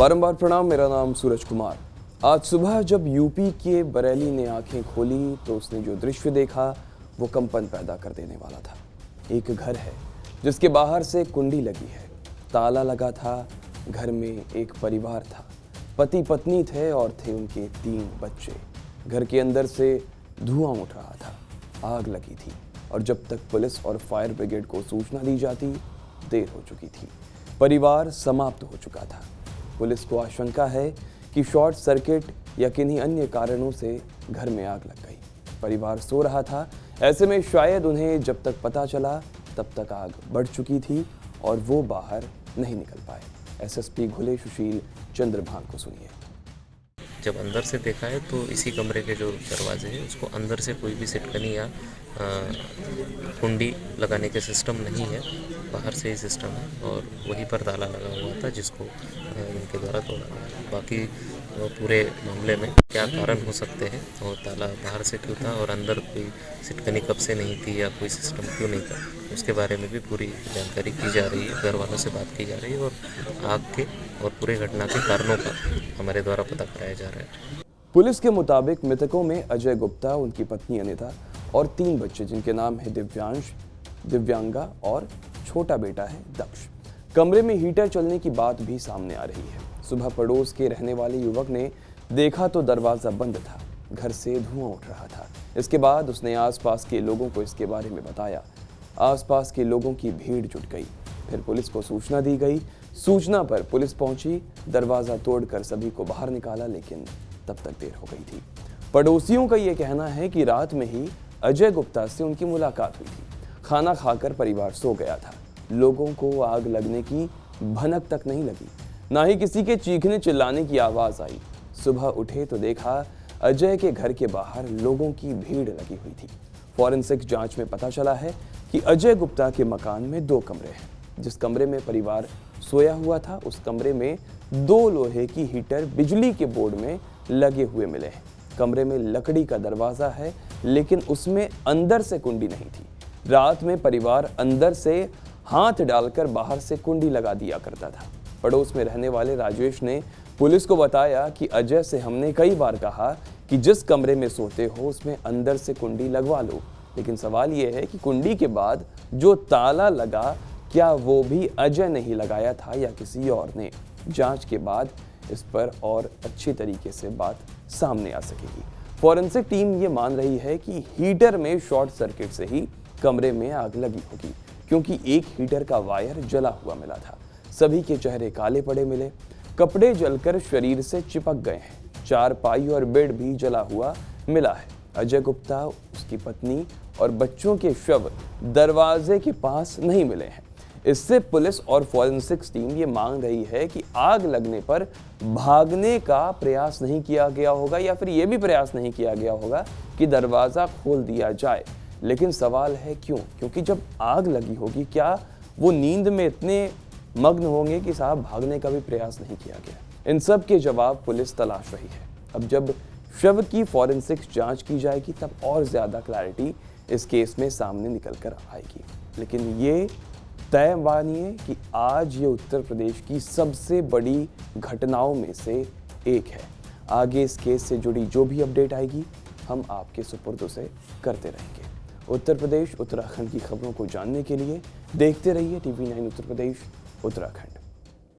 बारंबार प्रणाम। मेरा नाम सूरज कुमार। आज सुबह जब यूपी के बरेली ने आंखें खोली तो उसने जो दृश्य देखा वो कंपन पैदा कर देने वाला था। एक घर है जिसके बाहर से कुंडी लगी है, ताला लगा था। घर में एक परिवार था, पति पत्नी थे और थे उनके 3 बच्चे। घर के अंदर से धुआं उठ रहा था, आग लगी थी और जब तक पुलिस और फायर ब्रिगेड को सूचना दी जाती देर हो चुकी थी। परिवार समाप्त हो चुका था। पुलिस को आशंका है कि शॉर्ट सर्किट या किन्हीं अन्य कारणों से घर में आग लग गई। परिवार सो रहा था, ऐसे में शायद उन्हें जब तक पता चला तब तक आग बढ़ चुकी थी और वो बाहर नहीं निकल पाए। एसएसपी घुले सुशील चंद्रभान को सुनिए। जब अंदर से देखा है तो इसी कमरे के जो दरवाजे हैं उसको अंदर से कोई भी सिटकनी या कुंडी लगाने के सिस्टम नहीं है, बाहर से ही सिस्टम है और वहीं पर ताला लगा हुआ था जिसको इनके द्वारा तोड़ा गया। बाकी पूरे मामले में क्या कारण हो सकते हैं और ताला बाहर से क्यों था और अंदर कोई सिटकनी कब से नहीं थी या कोई सिस्टम क्यों नहीं था, उसके बारे में भी पूरी जानकारी की जा रही है। घर वालों से बात की जा रही है और आग के और पूरे घटना के कारणों का हमारे द्वारा पता कराया जा रहा है। पुलिस के मुताबिक मृतकों में अजय गुप्ता, उनकी पत्नी अनिता और 3 बच्चे जिनके नाम है दिव्यांश, दिव्यांगा और छोटा बेटा है दक्ष। कमरे में हीटर चलने की बात भी सामने आ रही है। सुबह पड़ोस के रहने वाले युवक ने देखा तो दरवाजा बंद था, घर से धुआं उठ रहा था। इसके बाद उसने आसपास के लोगों को इसके बारे में बताया। आसपास के लोगों की भीड़ जुट गई। फिर पुलिस को सूचना दी गई। सूचना पर पुलिस पहुंची, दरवाजा तोड़कर सभी को बाहर निकाला, लेकिन तब तक देर हो गई थी। पड़ोसियों का यह कहना है कि रात में ही अजय गुप्ता से उनकी मुलाकात हुई थी। खाना खाकर परिवार सो गया था। लोगों को आग लगने की भनक तक नहीं लगी, ना ही किसी के चीखने चिल्लाने की आवाज आई। सुबह उठे तो देखा अजय के घर के बाहर लोगों की भीड़ लगी हुई थी। फॉरेंसिक जांच में पता चला है कि अजय गुप्ता के मकान में 2 कमरे हैं। जिस कमरे में परिवार सोया हुआ था उस कमरे में 2 लोहे की हीटर बिजली के बोर्ड में लगे हुए मिले हैं। कमरे में लकड़ी का दरवाजा है लेकिन उसमें अंदर से कुंडी नहीं थी। रात में परिवार अंदर से हाथ डालकर बाहर से कुंडी लगा दिया करता था। पड़ोस में रहने वाले राजेश ने पुलिस को बताया कि अजय से हमने कई बार कहा कि जिस कमरे में सोते हो उसमें अंदर से कुंडी लगवा लो, लेकिन सवाल यह है कि कुंडी के बाद जो ताला लगा क्या वो भी अजय नहीं लगाया था या किसी और ने। जांच के बाद इस पर और अच्छी तरीके से बात सामने आ सकेगी। फॉरेंसिक टीम ये मान रही है कि हीटर में शॉर्ट सर्किट से ही कमरे में आग लगी होगी, क्योंकि एक हीटर का वायर जला हुआ मिला था। सभी के चेहरे काले पड़े मिले, कपड़े जलकर शरीर से चिपक गए हैं। चारपाई और बेड भी जला हुआ मिला है। अजय गुप्ता, उसकी पत्नी और बच्चों के शव दरवाजे के पास नहीं मिले हैं। इससे पुलिस और फॉरेंसिक्स टीम ये मांग रही है कि आग लगने पर भागने का प्रयास नहीं किया गया होगा या फिर ये भी प्रयास नहीं किया गया होगा कि दरवाजा खोल दिया जाए। लेकिन सवाल है क्यों? क्योंकि जब आग लगी होगी क्या वो नींद में इतने मग्न होंगे कि साहब भागने का भी प्रयास नहीं किया गया? इन सब के जवाब पुलिस तलाश रही है। अब जब शव की फॉरेंसिक्स जांच की जाएगी तब और ज्यादा क्लैरिटी इस केस में सामने निकल कर आएगी। लेकिन ये तय मानिए कि आज ये उत्तर प्रदेश की सबसे बड़ी घटनाओं में से एक है। आगे इस केस से जुड़ी जो भी अपडेट आएगी हम आपके सुपुर्द उसे करते रहेंगे। उत्तर प्रदेश उत्तराखंड की खबरों को जानने के लिए देखते रहिए TV9 उत्तर प्रदेश उत्तराखंड।